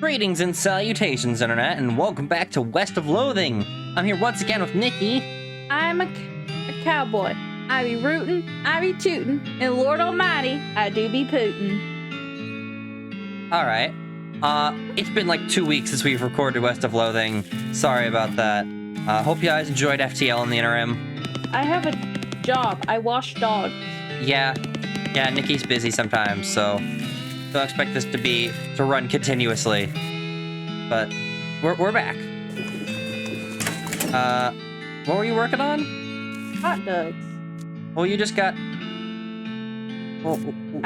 Greetings and salutations, Internet, and welcome back to West of Loathing. I'm here once again with Nickey. I'm a cowboy. I be rootin', I be tootin', and Lord Almighty, I do be pootin'. Alright. It's been like 2 weeks since we've recorded West of Loathing. Sorry about that. Hope you guys enjoyed FTL in the interim. I have a job. I wash dogs. Yeah, Nickey's busy sometimes, so don't expect this to run continuously. But we're back. What were you working on? Hot dogs. Well, you just got... Well,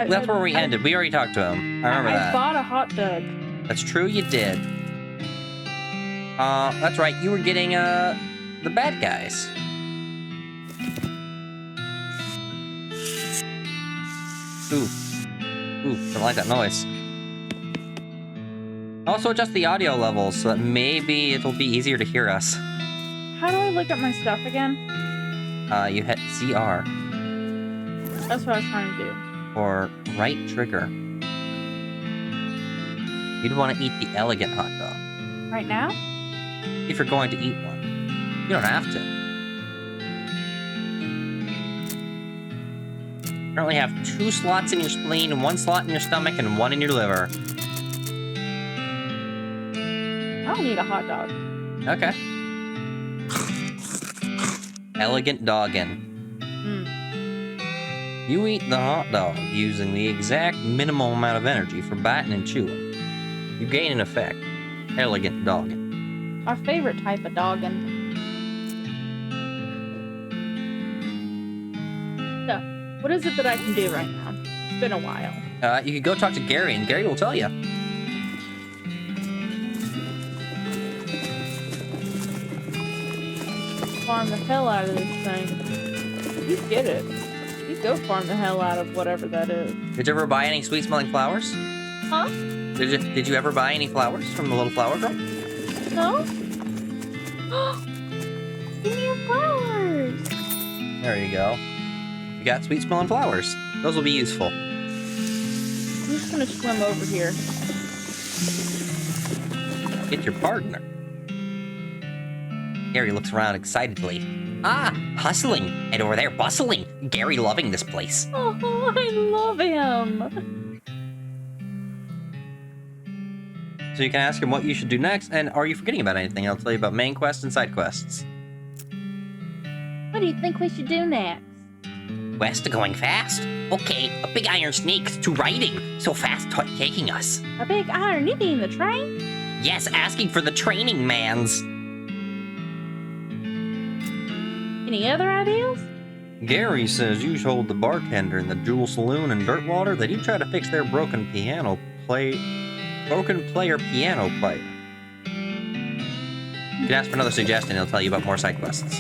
that's where we ended. We already talked to him. I remember that. I bought a hot dog. That's true, you did. That's right, you were getting, the bad guys. Ooh, don't like that noise. Also adjust the audio levels so that maybe it'll be easier to hear us. How do I look at my stuff again? You hit CR. That's what I was trying to do. Or right trigger. You'd want to eat the elegant hot dog. Right now? If you're going to eat one. You don't have to. You currently have 2 slots in your spleen, 1 slot in your stomach, and 1 in your liver. I don't need a hot dog. Okay. Elegant doggin'. You eat the hot dog using the exact minimum amount of energy for biting and chewing. You gain an effect. Elegant doggin'. Our favorite type of doggin'. So, what is it that I can do right now? It's been a while. You could go talk to Gary, and Gary will tell you. Farm the hell out of this thing. You get it. You go farm the hell out of whatever that is. Did you ever buy any sweet-smelling flowers? Huh? Did you ever buy any flowers from the little flower girl? No? Give me your flowers! There you go. You got sweet-smelling flowers. Those will be useful. I'm just gonna swim over here. Get your partner. Gary looks around excitedly. Ah, hustling, and over there bustling. Gary loving this place. Oh, I love him. So you can ask him what you should do next, and are you forgetting about anything? I'll tell you about main quests and side quests. What do you think we should do next? West going fast. Okay, a big iron snake to riding. So fast taking us. A big iron nippy in the train? Yes, asking for the training mans. Any other ideas? Gary says you told the bartender in the Jewel Saloon in Dirtwater that you try to fix their broken player piano player. You can ask for another suggestion, he'll tell you about more side quests.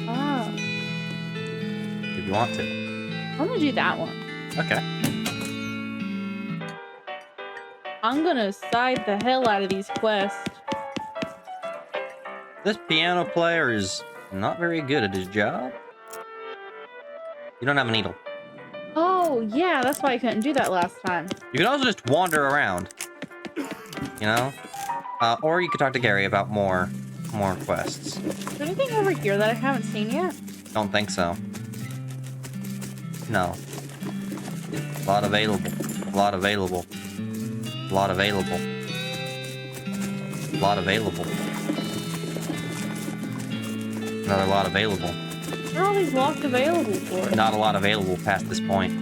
Oh. If you want to. I'm gonna do that one. Okay. I'm gonna side the hell out of these quests. This piano player is not very good at his job. You don't have a needle. Oh, yeah, that's why I couldn't do that last time. You can also just wander around. You know? Or you could talk to Gary about more quests. Is there anything over here that I haven't seen yet? Don't think so. No. A lot available. A lot available. A lot available. A lot available. Another lot available. What are all these lots available for? Not a lot available past this point.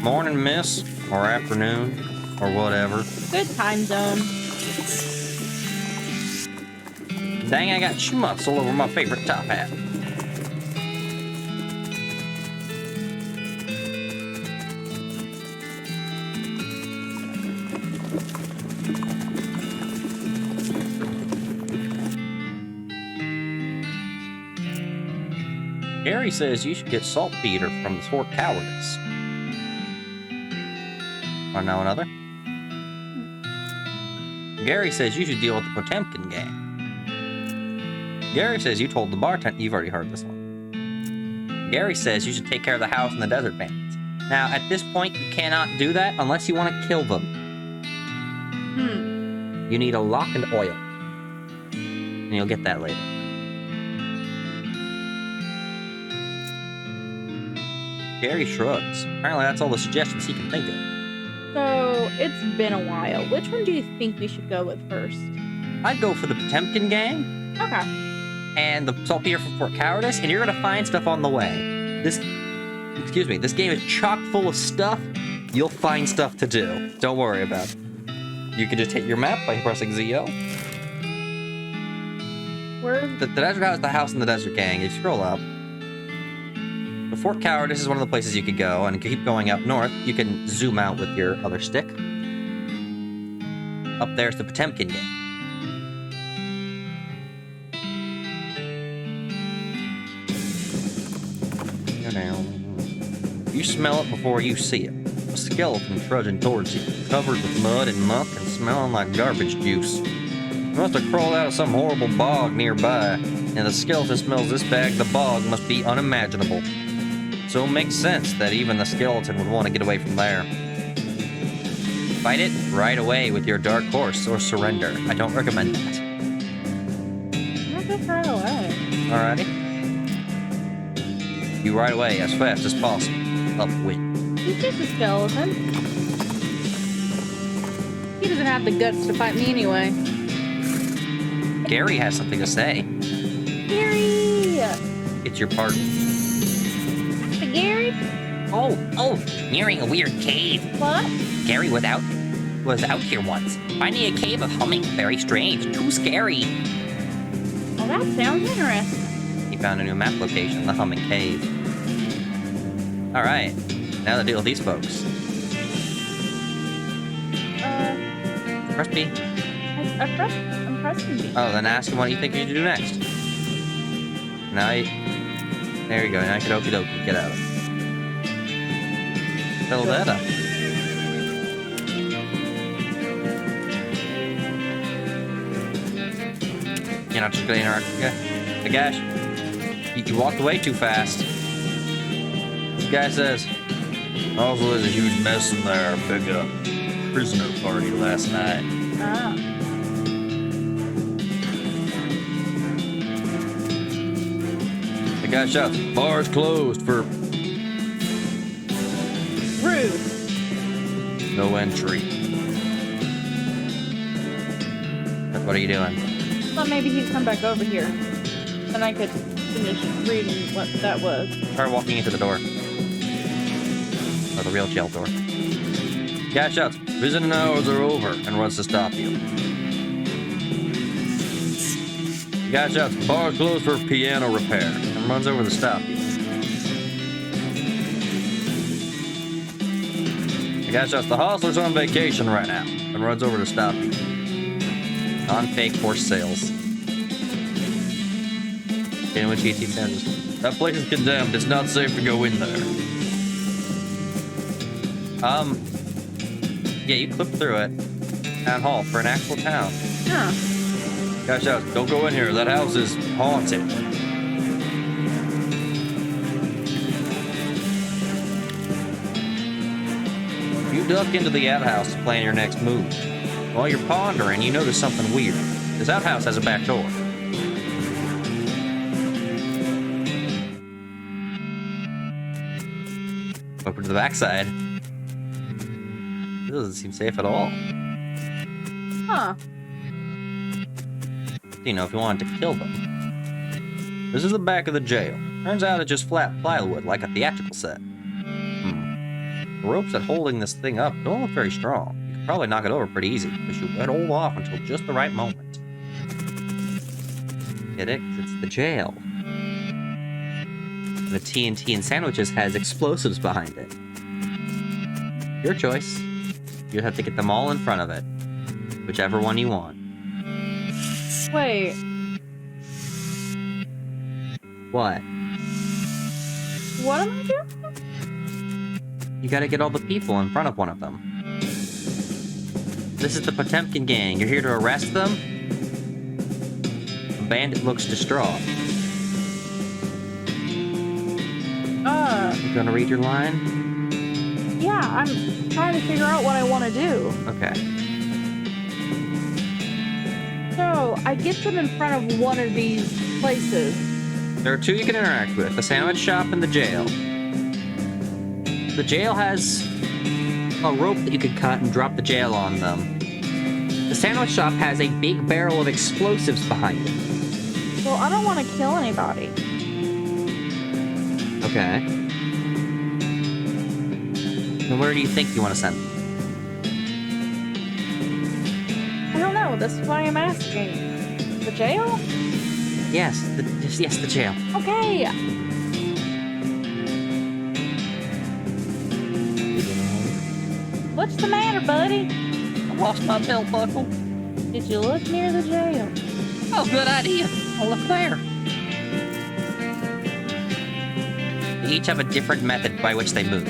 Morning, miss, or afternoon, or whatever. Good time zone. Dang, I got schmutz all over my favorite top hat. Gary says you should get saltpeter from the Fort Cowardice. Want to know another? Gary says you should deal with the Potemkin gang. Gary says you told the bartender... You've already heard this one. Gary says you should take care of the house and the desert bandits. Now, at this point, you cannot do that unless you want to kill them. You need a lock and oil. And you'll get that later. Gary shrugs. Apparently that's all the suggestions he can think of. So, it's been a while. Which one do you think we should go with first? I'd go for the Potemkin gang Okay. and the saltpeter for Fort Cowardice, and you're gonna find stuff on the way. This game is chock full of stuff. You'll find stuff to do. Don't worry about it. You can just hit your map by pressing ZO. Where's The desert house is the house in the desert gang. You scroll up. The Fort Cowardice is one of the places you could go, and if you keep going up north, you can zoom out with your other stick. Up there's the Potemkin gang. You smell it before you see it. A skeleton trudging towards you, covered with mud and muck and smelling like garbage juice. It must have crawled out of some horrible bog nearby, and the skeleton smells this bad the bog must be unimaginable. So it makes sense that even the skeleton would want to get away from there. Fight it right away with your dark horse or surrender. I don't recommend that. I'll just right away. Alrighty? You right away as fast as possible. Upwind. He's just a skeleton. He doesn't have the guts to fight me anyway. Gary has something to say. Gary! It's your partner. Hey, Gary? Oh, nearing a weird cave. What? Gary was out here once, finding a cave of humming. Very strange, too scary. Well, that sounds interesting. He found a new map location, the Humming Cave. Alright, now to deal with these folks. Press B. I'm pressing B. Oh, then ask him what you think you should do next. Now you... There you go, now you can okie dokie, get out of it. Settle that up. You're not just gonna interact. Hey, gosh. You walked away too fast. This guy says, also, there's a huge mess in there. Big prisoner party last night. Ah. The guy shouts, bar's closed for Rude. no entry. What are you doing? Thought maybe he'd come back over here. Then I could finish reading what that was. Try walking into the door. Or the real jail door. Guy shouts, visiting hours are over, and runs to stop you. The guy shouts, bar's closed for piano repair, and runs over to stop you. The guy shouts, the hostler's on vacation right now, and runs over to stop you. Non-fake horse sales. In which he says, that place is condemned. It's not safe to go in there. Yeah, you clip through it. Town hall for an actual town. Huh. Guy shouts, don't go in here. That house is haunted. You duck into the outhouse to plan your next move. While you're pondering, you notice something weird. This outhouse has a back door. Open to the backside. This doesn't seem safe at all. Huh. You know, if you wanted to kill them. This is the back of the jail. Turns out it's just flat plywood, like a theatrical set. The ropes that holding this thing up don't look very strong. You could probably knock it over pretty easy, but you would hold off until just the right moment. Get it? 'Cause it's the jail. The TNT and sandwiches has explosives behind it. Your choice. You'd have to get them all in front of it. Whichever one you want. Wait. What? What am I doing? You gotta get all the people in front of one of them. This is the Potemkin gang. You're here to arrest them? The bandit looks distraught. You gonna read your line? Yeah, I'm trying to figure out what I want to do. Okay. So, I get them in front of one of these places. There are two you can interact with, the sandwich shop and the jail. The jail has a rope that you could cut and drop the jail on them. The sandwich shop has a big barrel of explosives behind it. Well, I don't want to kill anybody. Okay. And where do you think you want to send them? I don't know. That's why I'm asking. The jail? Yes, the jail. Okay. What's the matter, buddy? I lost my belt buckle. Did you look near the jail? Oh, good idea. I'll look there. They each have a different method by which they move.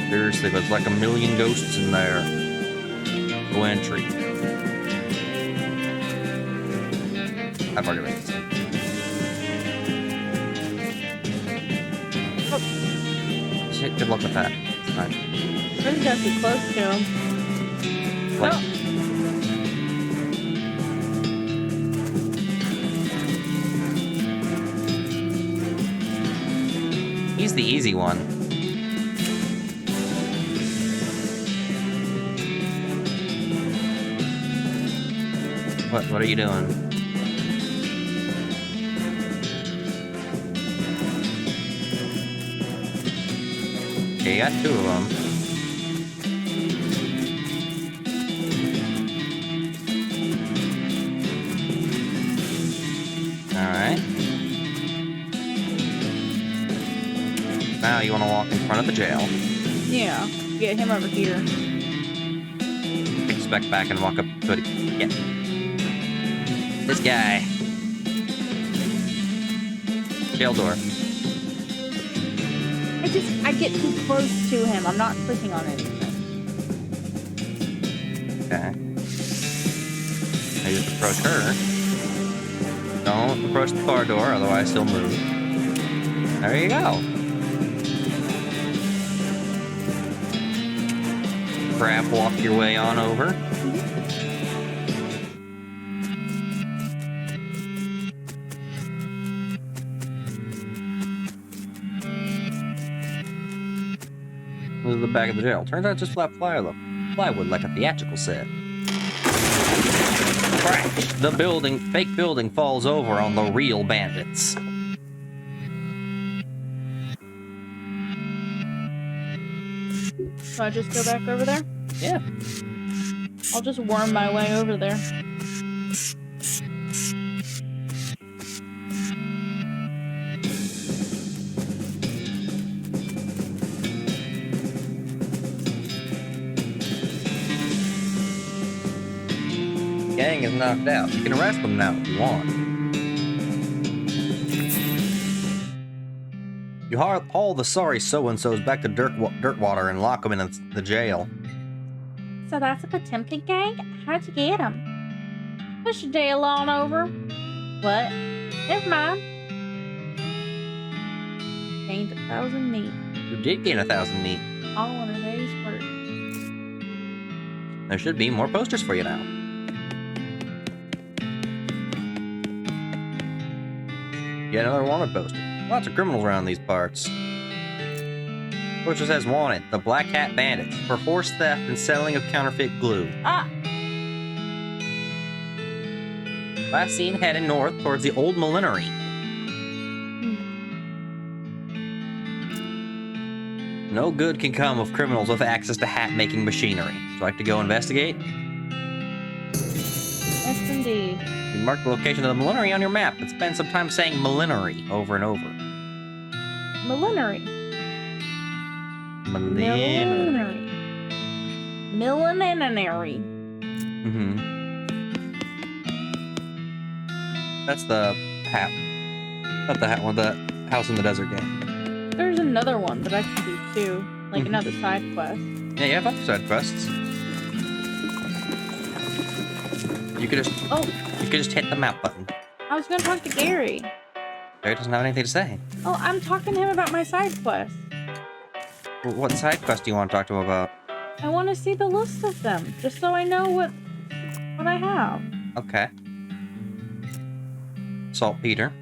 Seriously, there's like a million ghosts in there. No entry. I've already read this. Shit, good luck with that. It's fine. We're just got too close to him. Like, Oh. he's the easy one. What are you doing? Okay, you got two of them. Alright. Now you want to walk in front of the jail. Yeah. Get him over here. Take a spec back and walk up to it. Yeah. This guy. Jail door. I get too close to him. I'm not clicking on anything. Okay. Now you just approach her. Don't approach the bar door, otherwise he'll move. There you go. Crab walk your way on over. This is the back of the jail. Turns out it's just flat plywood like a theatrical set. Crash! The fake building falls over on the real bandits. So I just go back over there? Yeah. I'll just worm my way over there. Gang is knocked out. You can arrest them now if you want. You haul the sorry so-and-sos back to Dirtwater and lock them in the jail. So that's a Potemkin gang? How'd you get them? Push your jail on over. What? Never mind. Gained 1,000 meat. You did gain 1,000 meat. All in a day's work. There should be more posters for you now. Get another wanted poster. Lots of criminals around these parts. Poster says wanted, the Black Hat Bandits, for forced theft and selling of counterfeit glue. Ah! Last seen heading north towards the old millinery. No good can come of criminals with access to hat-making machinery. Would you like to go investigate? Yes, indeed. You mark the location of the millinery on your map, but spend some time saying millinery over and over. Millinery. Millinery. Millinery. Mm-hmm. That's the hat. Not the hat one, the House in the Desert game. There's another one that I can do too. Like another side quest. Yeah, you have other side quests. You could just hit the map button. I was gonna talk to Gary. Barry doesn't have anything to say. Oh, I'm talking to him about my side quest. What side quest do you want to talk to him about? I want to see the list of them, just so I know what I have. Okay. Saltpeter.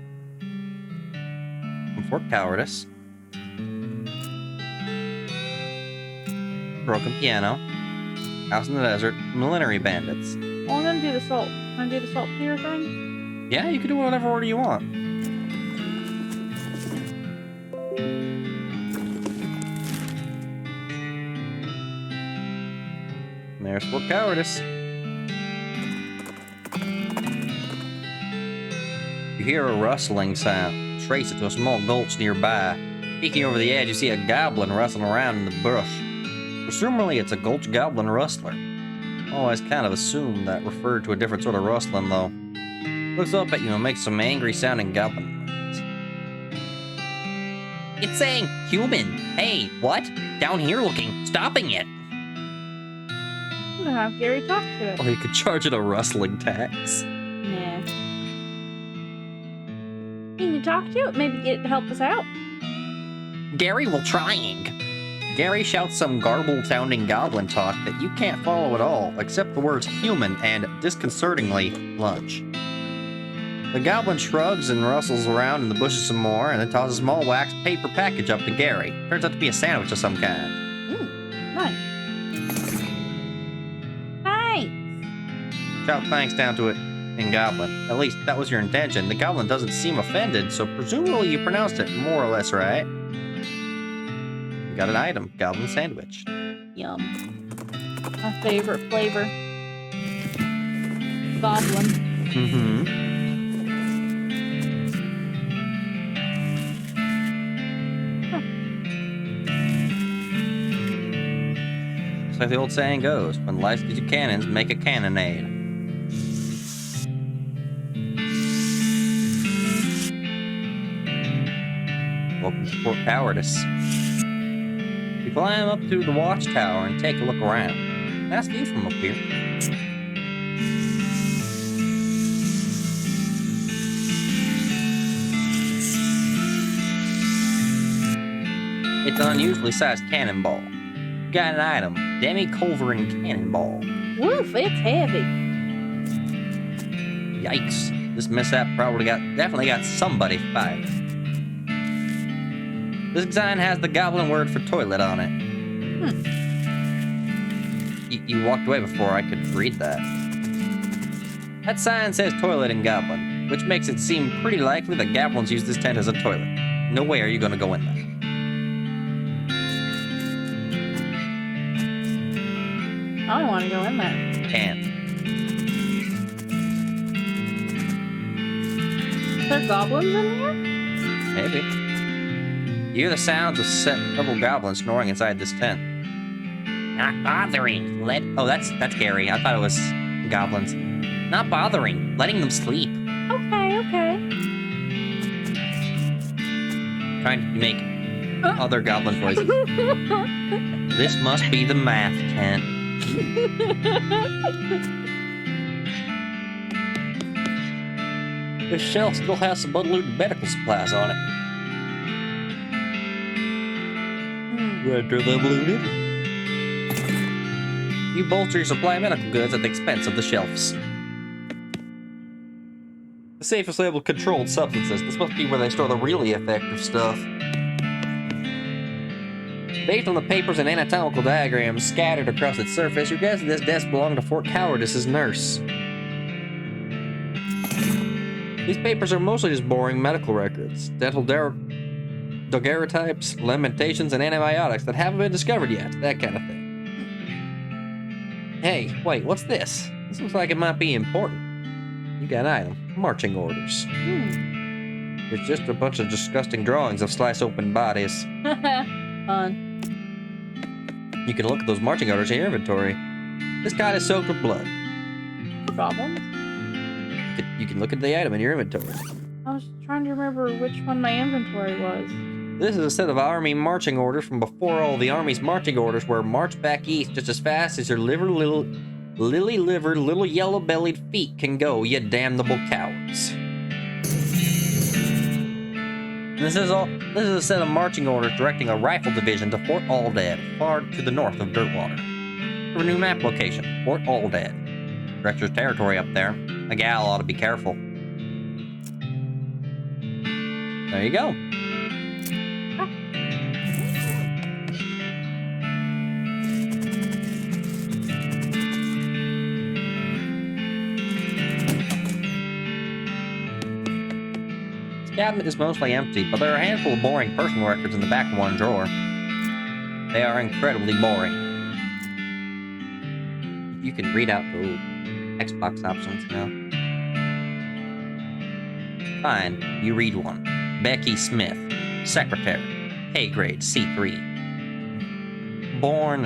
Fort Cowardice. Broken Piano. House in the Desert. Millenary Bandits. Well, I'm gonna do the salt. Can I do the saltpeter thing? Yeah, you can do whatever order you want. And there's Fort Cowardice. You hear a rustling sound. Trace it to a small gulch nearby. Peeking over the edge, you see a goblin rustling around in the brush. Presumably, it's a gulch goblin rustler. Always kind of assumed that referred to a different sort of rustling, though. Looks up at you and makes some angry-sounding goblin noise. It's saying human. Hey, what? Down here looking. Stopping it. I'm gonna have Gary talk to it. Or you could charge it a rustling tax. Nah. Can you talk to it? Maybe get it to help us out? Gary, we're trying. Gary shouts some garbled-sounding goblin talk that you can't follow at all, except the words human and, disconcertingly, lunch. The goblin shrugs and rustles around in the bushes some more, and then tosses a small wax paper package up to Gary. Turns out to be a sandwich of some kind. Nice. Thanks. Shout thanks down to it in goblin. At least, that was your intention. The goblin doesn't seem offended, so presumably you pronounced it more or less right. You got an item, goblin sandwich. Yum. My favorite flavor. Goblin. Mm-hmm. It's like the old saying goes, when life gives you cannons, make a cannonade. Welcome to Fort Cowardice. You climb up to the watchtower and take a look around. Ask you from up here. It's an unusually sized cannonball. You got an item, demi-culverin cannonball. Woof, it's heavy. Yikes. This mishap definitely got somebody fired. This design has the goblin word for toilet on it. You walked away before I could read that. That sign says toilet in goblin, which makes it seem pretty likely that goblins use this tent as a toilet. No way are you gonna go in there. I don't want to go in there. Can't. Is there goblins in here? Maybe. You hear the sounds of several goblins snoring inside this tent. Not bothering. Oh, that's Gary. I thought it was goblins. Not bothering. Letting them sleep. Okay. Trying to make other goblin voices. This must be the math tent. This shelf still has some unlooted medical supplies on it. Enter them looted. You bolster your supply of medical goods at the expense of the shelves. The safest labeled controlled substances. This must be where they store the really effective stuff. Based on the papers and anatomical diagrams scattered across its surface, your guess this desk belonged to Fort Cowardice's nurse. These papers are mostly just boring medical records, dental daguerreotypes, lamentations, and antibiotics that haven't been discovered yet, that kind of thing. Hey, wait, what's this? This looks like it might be important. You got an item, marching orders. It's just a bunch of disgusting drawings of slice open bodies. Fun. You can look at those marching orders in your inventory. This guy is soaked with blood. No problem. You can look at the item in your inventory. I was trying to remember which one my inventory was. This is a set of army marching orders from before all the army's marching orders were march back east just as fast as your lily-livered, little yellow-bellied feet can go, you damnable cowards. This is a set of marching orders directing a rifle division to Fort Aldad, far to the north of Dirtwater. For a new map location, Fort Aldad. Director's territory up there. A gal ought to be careful. There you go. This cabinet is mostly empty, but there are a handful of boring personal records in the back of one drawer. They are incredibly boring. You can read out the Xbox options now. Fine, you read one. Becky Smith, secretary, pay grade C3. Born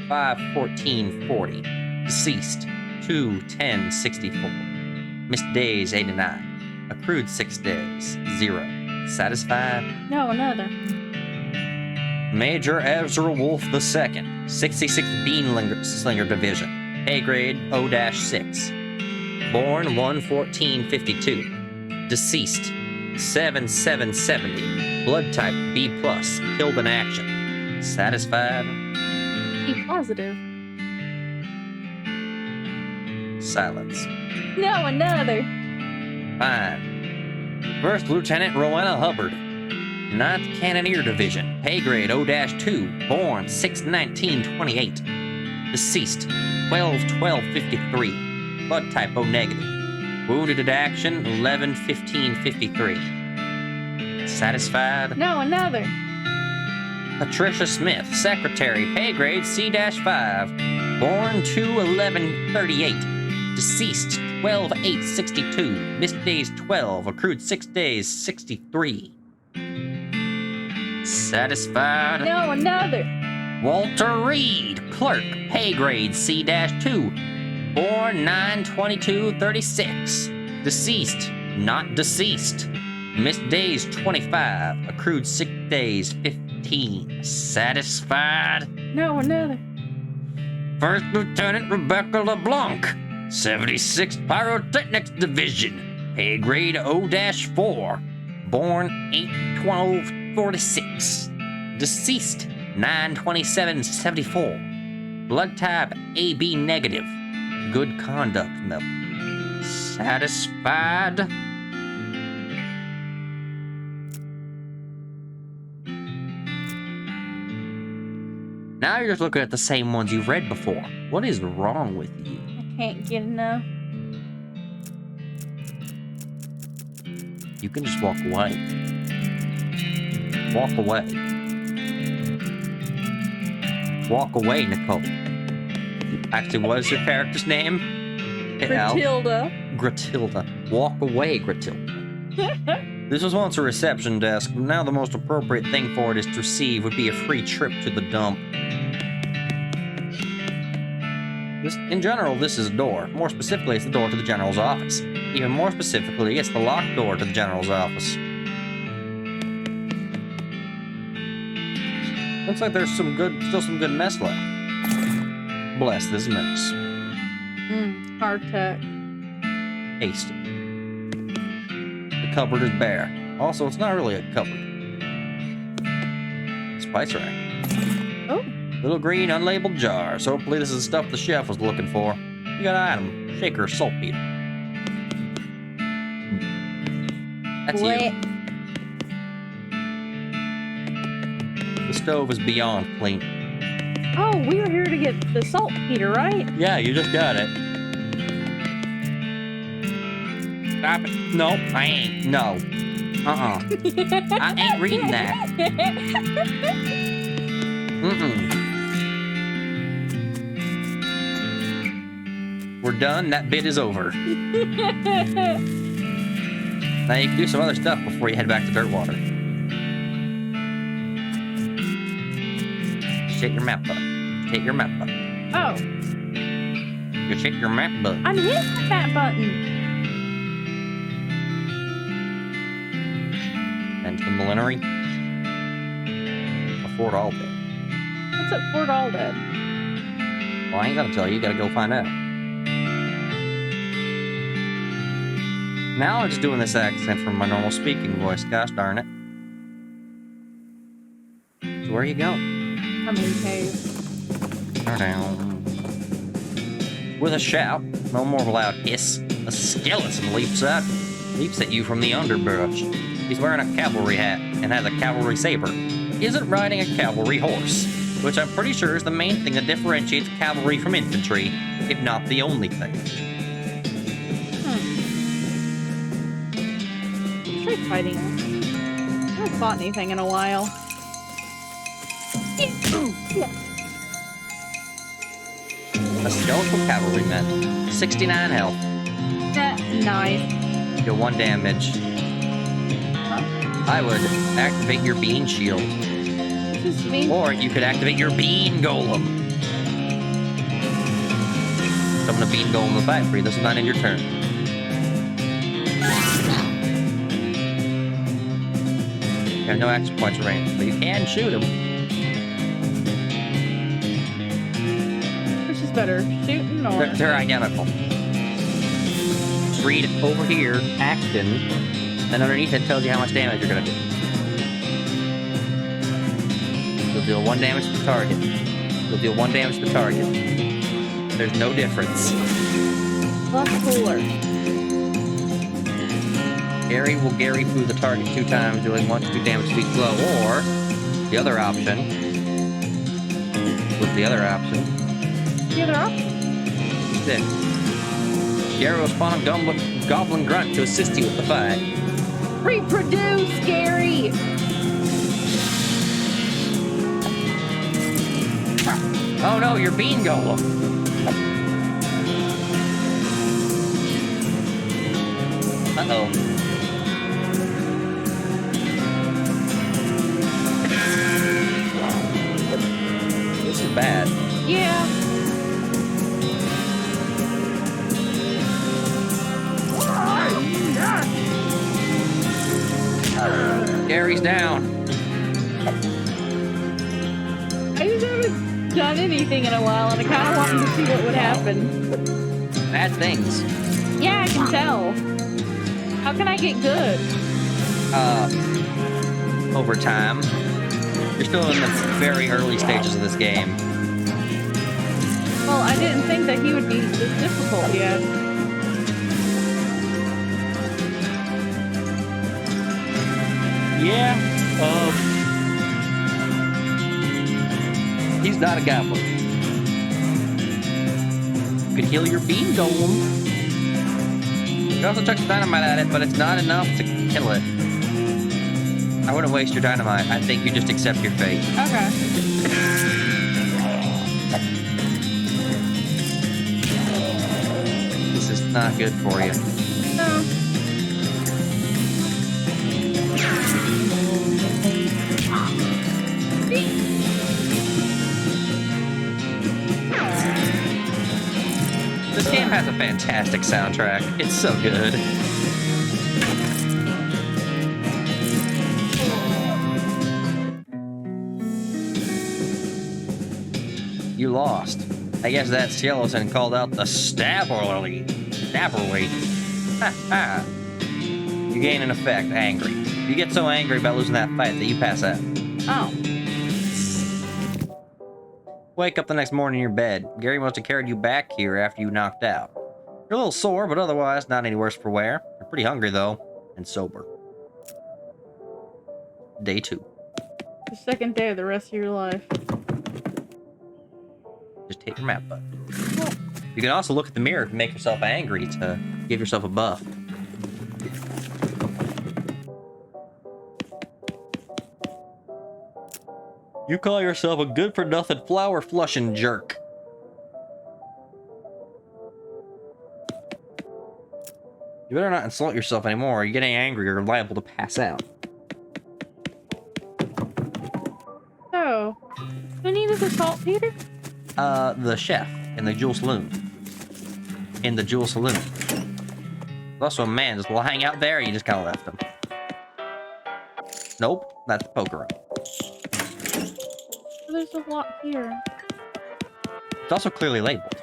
5/14/40, deceased 2/10/64. Missed days 89. Accrued 6 days, 0. Satisfied? No, another. Major Ezra Wolf II, 66th Beanslinger Division, pay grade O-6. Born 1/14/52. Deceased 7/7/70. Blood type B+, killed in action. Satisfied? Be positive. Silence. No, another. Fine. First Lieutenant Rowena Hubbard, 9th Cannoneer Division, pay grade O-2, born 6/19/28. Deceased 12/12/53. Blood type O negative. Wounded at action 11/15/53. Satisfied? No, another. Patricia Smith, secretary, pay grade C-5, born 2/11/38. Deceased 12/8/62. Missed days 12. Accrued 6 days 63. Satisfied? No, another. Walter Reed, clerk, pay grade C-2. Born 9/22/36. Deceased, not deceased. Missed days 25. Accrued 6 days 15. Satisfied? No, another. First Lieutenant Rebecca LeBlanc, 76th Pyrotechnics Division, pay grade O-4, born 8/12/46. Deceased 9/27/74. Blood type AB negative. Good conduct level. Satisfied? Now you're just looking at the same ones you've read before. What is wrong with you? I can't get enough. You can just walk away. Walk away. Walk away, Nicole. Actually, what is your character's name? Gratilda. Gratilda. Walk away, Gratilda. This was once a reception desk, but now the most appropriate thing for it is to receive would be a free trip to the dump. In general, this is a door. More specifically, it's the door to the General's office. Even more specifically, it's the locked door to the General's office. Looks like there's still some good mess left. Bless this mess. Hard tuck. Hasty. The cupboard is bare. Also, it's not really a cupboard. Spice rack. Oh. Little green unlabeled jars. Hopefully this is the stuff the chef was looking for. You got an item. Shaker saltpeter. That's What? you. The stove is beyond clean. Oh, we were here to get the saltpeter, right? Yeah, you just got it. Stop it. No, I ain't. No. I ain't reading that. We're done. That bit is over. Now you can do some other stuff before you head back to Dirtwater. Just hit your map button. Just hit your map button. Oh, Just hit your map button. I'm hitting that button. And to the Millenary. Fort Aldad. What's at Fort Aldad? Well, I ain't gonna tell you. You gotta go find out. Now I'm just doing this accent from my normal speaking voice. Gosh darn it. So where are you going? I'm in the cave. Down. With a shout, no more of a loud hiss, a skeleton leaps at you from the underbrush. He's wearing a cavalry hat and has a cavalry saber. He isn't riding a cavalry horse, which I'm pretty sure is the main thing that differentiates cavalry from infantry, if not the only thing. Try fighting him. I haven't fought anything in a while. A skeletal cavalryman, 69 health. Nice. Deal 1 damage. I would activate your bean shield. Just me. Or you could activate your bean golem. Summon a bean golem to fight for you. This is not in your turn. You have no action points remaining, but you can shoot him. Which is better, shooting or? They're identical. Just read over here, action, and underneath it tells you how much damage you're gonna do. You'll deal 1 damage to the target. You'll deal 1 damage to the target. There's no difference. Well, that's cooler. Gary will Gary through the target 2 times, doing 1 to 2 damage to each blow. Or the other option. What's the other option? The other option? Then Gary will spawn a goblin grunt to assist you with the fight. Reproduce, Gary! Oh no, your bean golem. Uh-oh. This is bad. Yeah. Gary's down. I just haven't done anything in a while, and I kind of wanted to see what would happen. Bad things. Yeah, I can tell. How can I get good? Over time. You're still in the very early stages of this game. Well, I didn't think that he would be this difficult yet. Yeah, he's not a goblin. You could heal your bean golem. You also chuck some dynamite at it, but it's not enough to kill it. I wouldn't waste your dynamite. I think you just accept your fate. Okay. This is not good for you. No. This game has a fantastic soundtrack. It's so good. You lost. I guess that skeleton called out the Stabberly. Ha ha. You gain an effect, angry. You get so angry about losing that fight that you pass out. Oh. Wake up the next morning in your bed. Gary must have carried you back here after you knocked out. You're a little sore, but otherwise not any worse for wear. You're pretty hungry, though, and sober. Day 2. The second day of the rest of your life. Just hit your map button. You can also look at the mirror to make yourself angry to give yourself a buff. You call yourself a good-for-nothing flower-flushing jerk. You better not insult yourself anymore. You're getting angry or liable to pass out. So, who needed the saltpeter? The chef in the Jewel Saloon. In the Jewel Saloon. There's also a man just lying out there. You just kind of left him. Nope, that's the poker room. There's a lot here. It's also clearly labeled.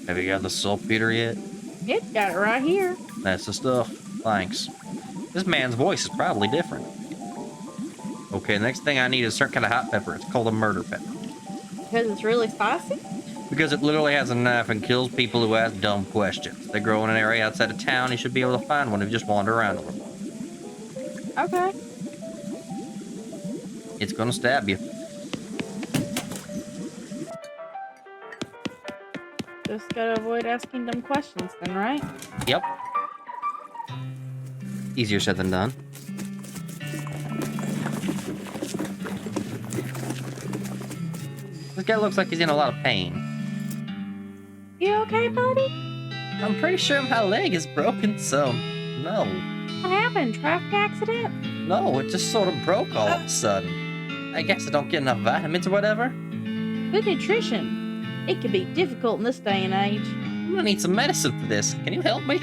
Have you got the saltpeter yet? It's got it right here. That's the stuff. Thanks. This man's voice is probably different. Okay, the next thing I need is a certain kind of hot pepper. It's called a murder pepper. Because it's really spicy? Because it literally has a knife and kills people who ask dumb questions. They grow in an area outside of town. You should be able to find one if you just wander around a little. Okay. It's gonna stab you. Just gotta avoid asking dumb questions then, right? Yep. Easier said than done. This guy looks like he's in a lot of pain. You okay, buddy? I'm pretty sure my leg is broken, so no. What happened? Traffic accident? No, it just sort of broke all of a sudden. I guess I don't get enough vitamins or whatever. Good nutrition. It can be difficult in this day and age. I'm gonna need some medicine for this. Can you help me?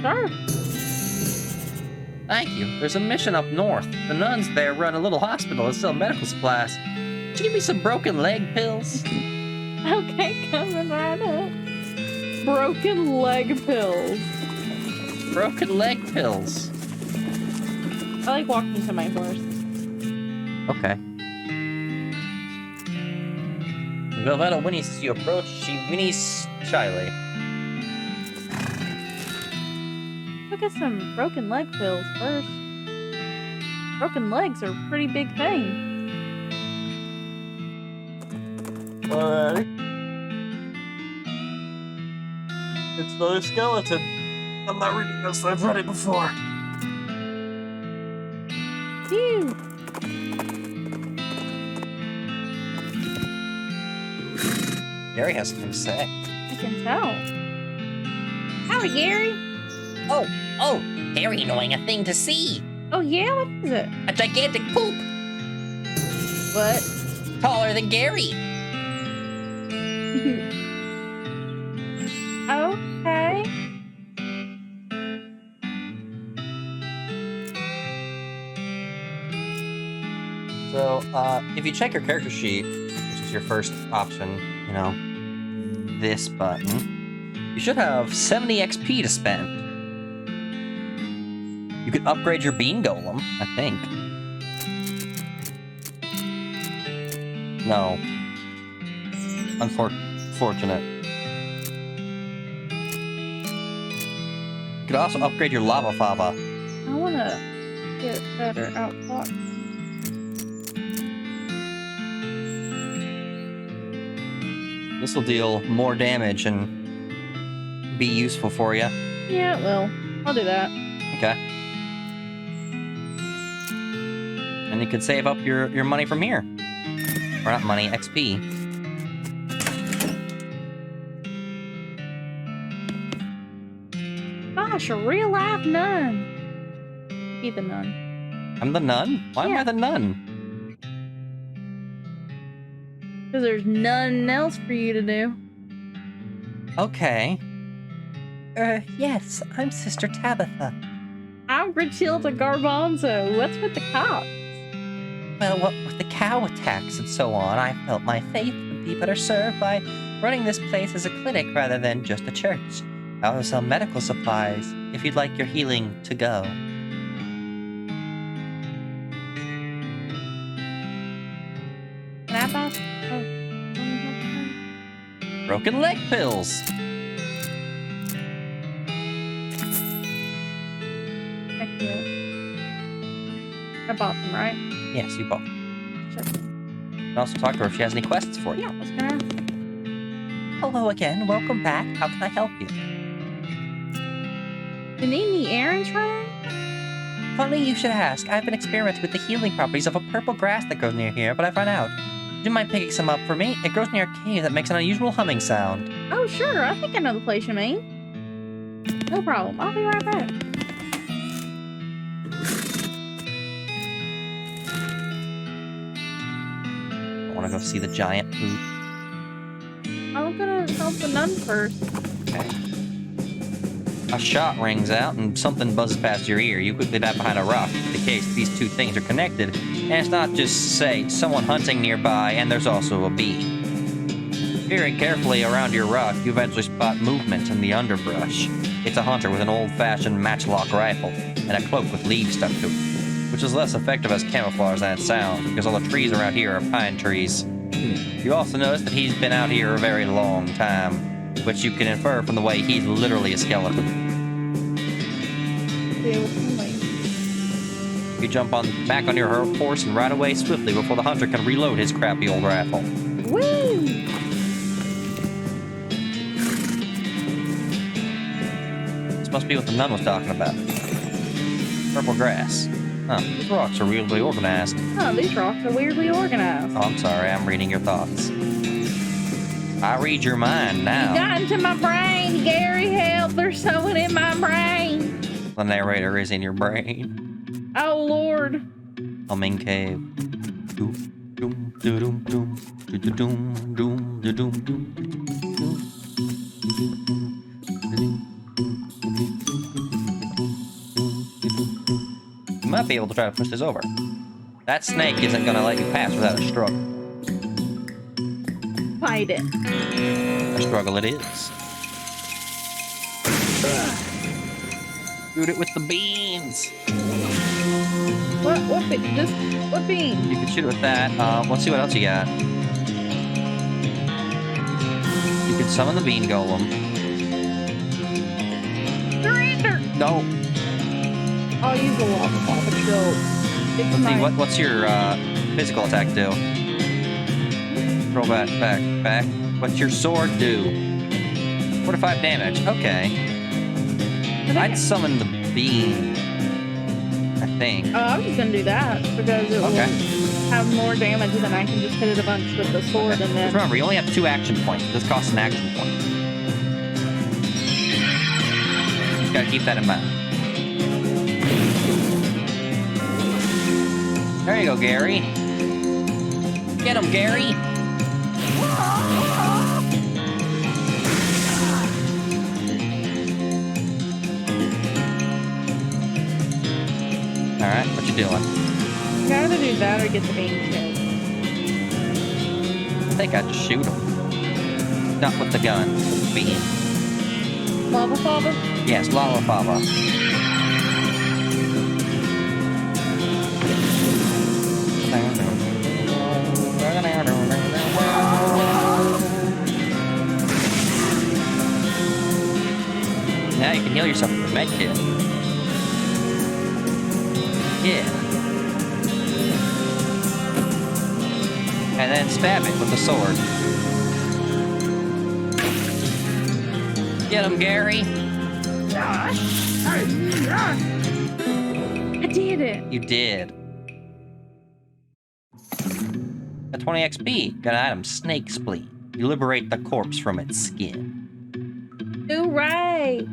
Sure. Thank you. There's a mission up north. The nuns there run a little hospital and sell medical supplies. Could you give me some broken leg pills? Okay, coming right up. Broken leg pills. Broken leg pills. I like walking to my horse. Okay. Velvetto whinnies as you approach. She whinnies shyly. Look at some broken leg pills first. Broken legs are a pretty big thing. Alrighty. It's another skeleton. I'm not reading this. I've read it before. Phew. Gary has something to say. I can tell. Howdy, Gary. Oh, very annoying a thing to see. Oh, yeah? What is it? A gigantic poop, What? taller than Gary. Okay. So, if you check your character sheet, which is your first option, you know, this button, you should have 70 XP to spend. You could upgrade your bean golem, I think. No. Unfortunate. You could also upgrade your lava fava. I want to get better outlook. This will deal more damage and be useful for you. Yeah, it will. I'll do that. Okay. And you could save up your money from here. Or not money, XP. Gosh, a real life nun. Be the nun. I'm the nun? Why am I Yeah. the nun? Because there's nothing else for you to do. Okay. Yes, I'm Sister Tabitha. I'm Grachilda Garbanzo. What's with the cops? Well, what with the cow attacks and so on, I felt my faith would be better served by running this place as a clinic rather than just a church. I also sell medical supplies if you'd like your healing to go. Can I buy? Oh. Broken leg pills. Heck yeah. I bought them, right? Yes, you bought. Sure. You can also talk to her if she has any questions for you. Yeah, I was gonna ask. Hello again. Welcome back. How can I help you? Do you need any errands running? Funny you should ask. I've been experimenting with the healing properties of a purple grass that grows near here, but I've run out. Would you mind picking some up for me? It grows near a cave that makes an unusual humming sound. Oh, sure. I think I know the place you mean. No problem. I'll be right back. I want to go see the giant poop. I'm gonna help the nun first. Okay. A shot rings out and something buzzes past your ear. You quickly dive behind a rock. In case these two things are connected, and it's not just, say, someone hunting nearby and there's also a bee. Peering carefully around your rock, you eventually spot movement in the underbrush. It's a hunter with an old-fashioned matchlock rifle and a cloak with leaves stuck to it, which is less effective as camouflage than it sounds because all the trees around here are pine trees. You also notice that he's been out here a very long time, which you can infer from the way he's literally a skeleton. You jump back on your horse and ride away swiftly before the hunter can reload his crappy old rifle. Woo! This must be what the nun was talking about. Purple grass. Huh, these rocks are weirdly organized. Oh, these rocks are weirdly organized. Oh, I'm sorry, I'm reading your thoughts. I read your mind now. You got into my brain, Gary, help, there's someone in my brain. The narrator is in your brain. Oh, Lord. Humming cave. Doom, doom, doom, doom, doom, doom, doom, doom, doom. You might be able to try to push this over. That snake isn't gonna let you pass without a struggle. Fight it. A struggle it is. Shoot it with the beans. What bean? You can shoot it with that. Let's see what else you got. You can summon the bean golem. Surrender! No. I'll use the lava shield. Let's see, what's your physical attack do? Roll back. What's your sword do? 45 damage. Okay. I'd summon the bean, I think. Oh, I was just gonna do that because it will have more damage than I can just hit it a bunch with the sword and then. Remember, you only have 2 action points. This costs an action point. Just gotta keep that in mind. There you go, Gary. Get him, Gary. Alright, what you doing? You either do that or get the bean killed. I think I'd just shoot him. Not with the gun. With the bean. Lava fava? Yes, lava fava. Now you can heal yourself with a med kit. Yeah. And then stab it with the sword. Get him, Gary. I did it. You did. At 20 XP, got an item, Snake Spleen. You liberate the corpse from its skin. Hooray!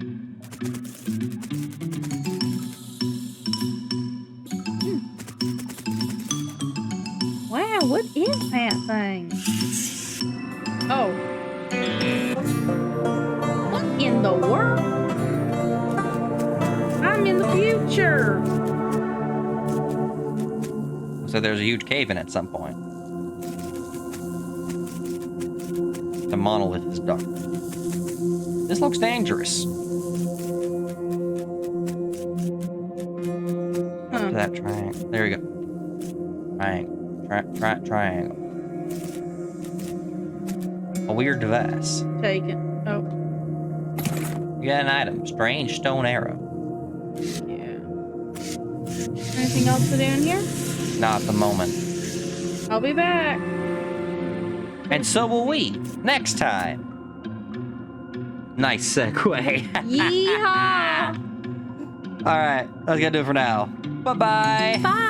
Wow, what is that thing? Oh. What in the world? I'm in the future. So there's a huge cave in at some point. The monolith is dark. This looks dangerous. Up to that triangle. There you go. Triangle. A weird device. Take it. Oh. You got an item. Strange stone arrow. Yeah. Anything else to do in here? Not at the moment. I'll be back. And so will we. Next time. Nice segue. Yeehaw! Alright, that's gonna do it for now. Bye-bye. Bye.